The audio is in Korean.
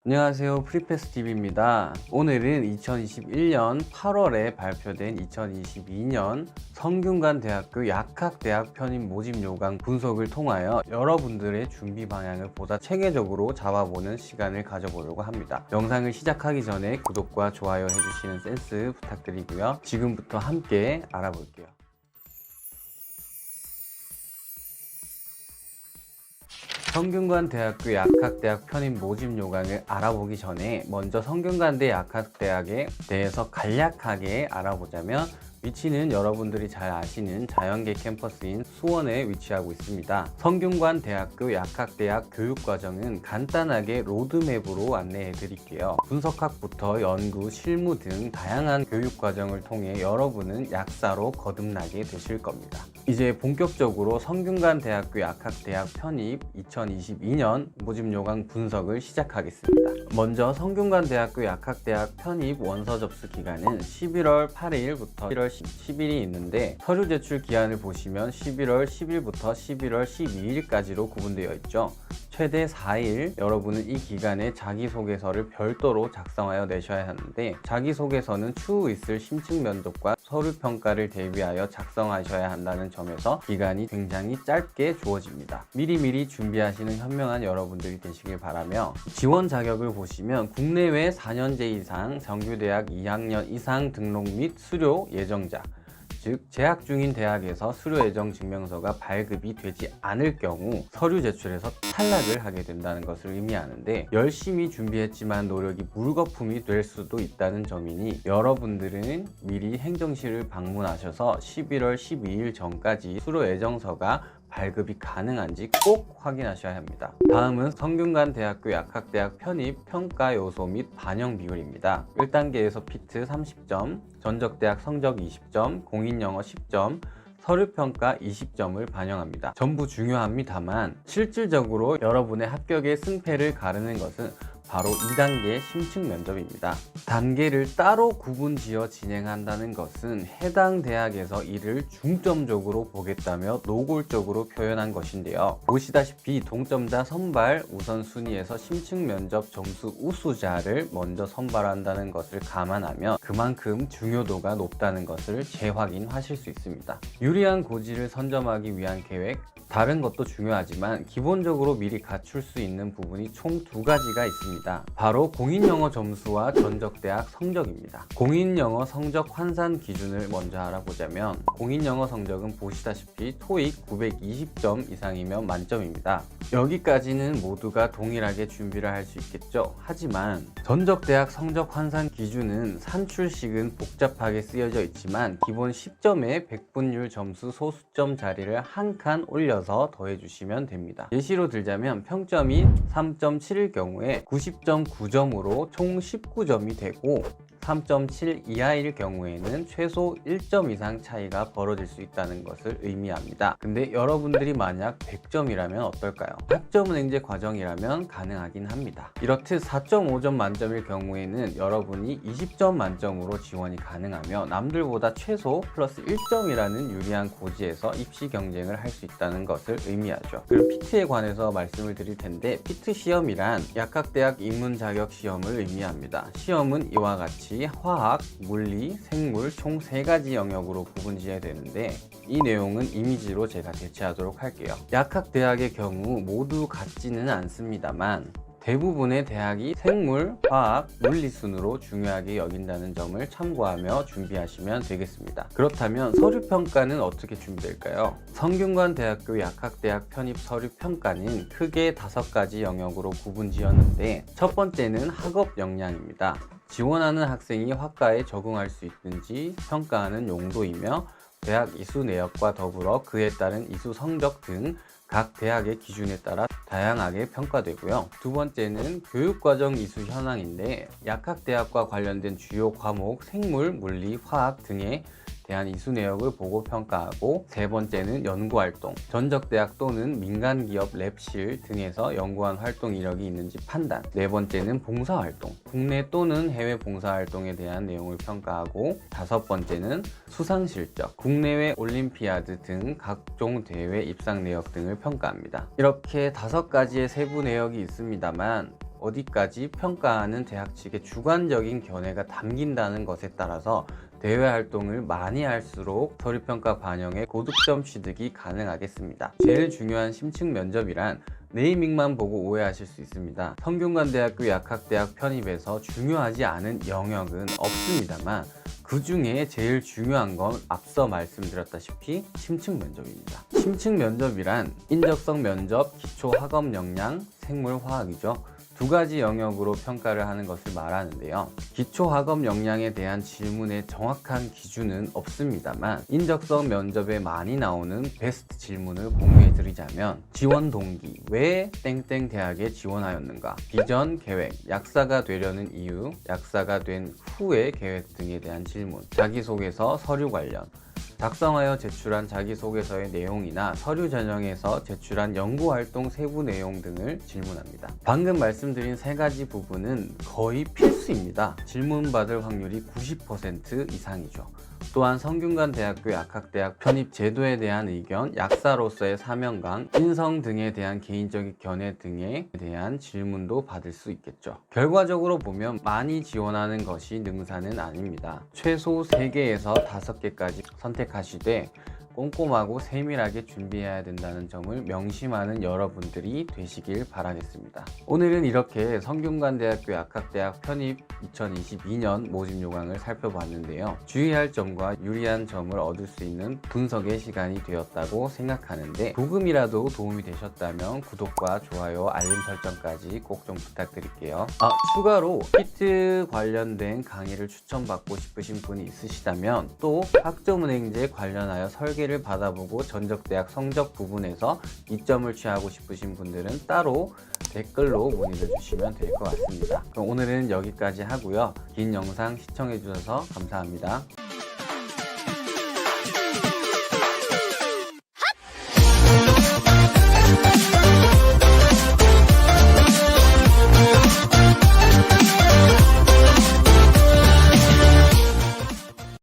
안녕하세요, 프리패스TV입니다. 오늘은 2021년 8월에 발표된 2022년 성균관대학교 약학대학 편입 모집 요강 분석을 통하여 여러분들의 준비 방향을 보다 체계적으로 잡아보는 시간을 가져보려고 합니다. 영상을 시작하기 전에 구독과 좋아요 해주시는 센스 부탁드리고요. 지금부터 함께 알아볼게요. 성균관대학교 약학대학 편입 모집 요강을 알아보기 전에 먼저 성균관대 약학대학에 대해서 간략하게 알아보자면, 위치는 여러분들이 잘 아시는 자연계 캠퍼스인 수원에 위치하고 있습니다. 성균관대학교 약학대학 교육과정은 간단하게 로드맵으로 안내해 드릴게요. 분석학부터 연구, 실무 등 다양한 교육과정을 통해 여러분은 약사로 거듭나게 되실 겁니다. 이제 본격적으로 성균관대학교 약학대학 편입 2022년 모집 요강 분석을 시작하겠습니다. 먼저 성균관대학교 약학대학 편입 원서 접수 기간은 11월 8일부터 1월 10일이 있는데, 서류 제출 기한을 보시면 11월 10일부터 11월 12일까지로 구분되어 있죠. 최대 4일 여러분은 이 기간에 자기소개서를 별도로 작성하여 내셔야 하는데, 자기소개서는 추후 있을 심층 면접과 서류 평가를 대비하여 작성하셔야 한다는 점에서 기간이 굉장히 짧게 주어집니다. 미리미리 준비하시는 현명한 여러분들이 되시길 바라며, 지원 자격을 보시면 국내외 4년제 이상 정규대학 2학년 이상 등록 및 수료 예정자, 즉 재학 중인 대학에서 수료 예정 증명서가 발급이 되지 않을 경우 서류 제출에서 탈락을 하게 된다는 것을 의미하는데, 열심히 준비했지만 노력이 물거품이 될 수도 있다는 점이니 여러분들은 미리 행정실을 방문하셔서 11월 12일 전까지 수료 예정서가 발급이 가능한지 꼭 확인하셔야 합니다. 다음은 성균관대학교 약학대학 편입 평가 요소 및 반영 비율입니다. 1단계에서 피트 30점, 전적대학 성적 20점, 공인영어 10점, 서류평가 20점을 반영합니다. 전부 중요합니다만 실질적으로 여러분의 합격의 승패를 가르는 것은 바로 2단계 심층 면접입니다. 단계를 따로 구분지어 진행한다는 것은 해당 대학에서 이를 중점적으로 보겠다며 노골적으로 표현한 것인데요. 보시다시피 동점자 선발 우선순위에서 심층 면접 점수 우수자를 먼저 선발한다는 것을 감안하면 그만큼 중요도가 높다는 것을 재확인하실 수 있습니다. 유리한 고지를 선점하기 위한 계획, 다른 것도 중요하지만 기본적으로 미리 갖출 수 있는 부분이 총 2가지가 있습니다. 바로 공인영어 점수와 전적대학 성적입니다. 공인영어 성적 환산 기준을 먼저 알아보자면, 공인영어 성적은 보시다시피 토익 920점 이상이면 만점입니다. 여기까지는 모두가 동일하게 준비를 할 수 있겠죠. 하지만 전적대학 성적 환산 기준은 산출식은 복잡하게 쓰여져 있지만 기본 10점의 백분율 점수 소수점 자리를 한 칸 올려서 더해주시면 됩니다. 예시로 들자면 평점이 3.7일 경우에 90.9점으로 총 19점이 되고, 3.7 이하일 경우에는 최소 1점 이상 차이가 벌어질 수 있다는 것을 의미합니다. 근데 여러분들이 만약 100점이라면 어떨까요? 학점은행제 과정이라면 가능하긴 합니다. 이렇듯 4.5점 만점일 경우에는 여러분이 20점 만점으로 지원이 가능하며 남들보다 최소 플러스 1점이라는 유리한 고지에서 입시 경쟁을 할 수 있다는 것을 의미하죠. 그리고 피트에 관해서 말씀을 드릴 텐데, 피트 시험이란 약학대학 입문 자격 시험을 의미합니다. 시험은 이와 같이 화학, 물리, 생물 총 3가지 영역으로 구분지어야 되는데, 이 내용은 이미지로 제가 대체하도록 할게요. 약학대학의 경우 모두 같지는 않습니다만 대부분의 대학이 생물, 화학, 물리 순으로 중요하게 여긴다는 점을 참고하며 준비하시면 되겠습니다. 그렇다면 서류평가는 어떻게 준비될까요? 성균관대학교 약학대학 편입 서류평가는 크게 5가지 영역으로 구분지었는데, 첫 번째는 학업 역량입니다. 지원하는 학생이 학과에 적응할 수 있는지 평가하는 용도이며, 대학 이수 내역과 더불어 그에 따른 이수 성적 등 각 대학의 기준에 따라 다양하게 평가되고요. 두 번째는 교육과정 이수 현황인데, 약학대학과 관련된 주요 과목 생물, 물리, 화학 등에 대한 이수 내역을 보고 평가하고, 세 번째는 연구활동, 전적대학 또는 민간기업 랩실 등에서 연구한 활동 이력이 있는지 판단, 네 번째는 봉사활동, 국내 또는 해외 봉사활동에 대한 내용을 평가하고, 다섯 번째는 수상실적, 국내외 올림피아드 등 각종 대회 입상 내역 등을 평가합니다. 이렇게 5가지의 세부 내역이 있습니다만 어디까지 평가하는 대학 측의 주관적인 견해가 담긴다는 것에 따라서 대외 활동을 많이 할수록 서류평가 반영에 고득점 취득이 가능하겠습니다. 제일 중요한 심층 면접이란 네이밍만 보고 오해하실 수 있습니다. 성균관대학교 약학대학 편입에서 중요하지 않은 영역은 없습니다만 그 중에 제일 중요한 건 앞서 말씀드렸다시피 심층 면접입니다. 심층 면접이란 인적성 면접, 기초 학업 역량, 생물화학이죠. 두 가지 영역으로 평가를 하는 것을 말하는데요. 기초 학업 역량에 대한 질문의 정확한 기준은 없습니다만 인적성 면접에 많이 나오는 베스트 질문을 공유해 드리자면 지원 동기, 왜 땡땡 대학에 지원하였는가, 비전, 계획, 약사가 되려는 이유, 약사가 된 후의 계획 등에 대한 질문, 자기소개서, 서류 관련, 작성하여 제출한 자기소개서의 내용이나 서류 전형에서 제출한 연구활동 세부 내용 등을 질문합니다. 방금 말씀드린 세 가지 부분은 거의 필수입니다. 질문받을 확률이 90% 이상이죠. 또한 성균관대학교 약학대학 편입 제도에 대한 의견, 약사로서의 사명감, 인성 등에 대한 개인적인 견해 등에 대한 질문도 받을 수 있겠죠. 결과적으로 보면 많이 지원하는 것이 능사는 아닙니다. 최소 3개에서 5개까지 선택하시되 꼼꼼하고 세밀하게 준비해야 된다는 점을 명심하는 여러분들이 되시길 바라겠습니다. 오늘은 이렇게 성균관대학교 약학대학 편입 2022년 모집 요강을 살펴봤는데요. 주의할 점과 유리한 점을 얻을 수 있는 분석의 시간이 되었다고 생각하는데 조금이라도 도움이 되셨다면 구독과 좋아요, 알림 설정까지 꼭 좀 부탁드릴게요. 추가로 키트 관련된 강의를 추천받고 싶으신 분이 있으시다면 또 학점은행제 관련하여 설계를 받아보고 전적대학 성적 부분에서 이점을 취하고 싶으신 분들은 따로 댓글로 문의를 주시면 될 것 같습니다. 그럼 오늘은 여기까지 하고요. 긴 영상 시청해 주셔서 감사합니다.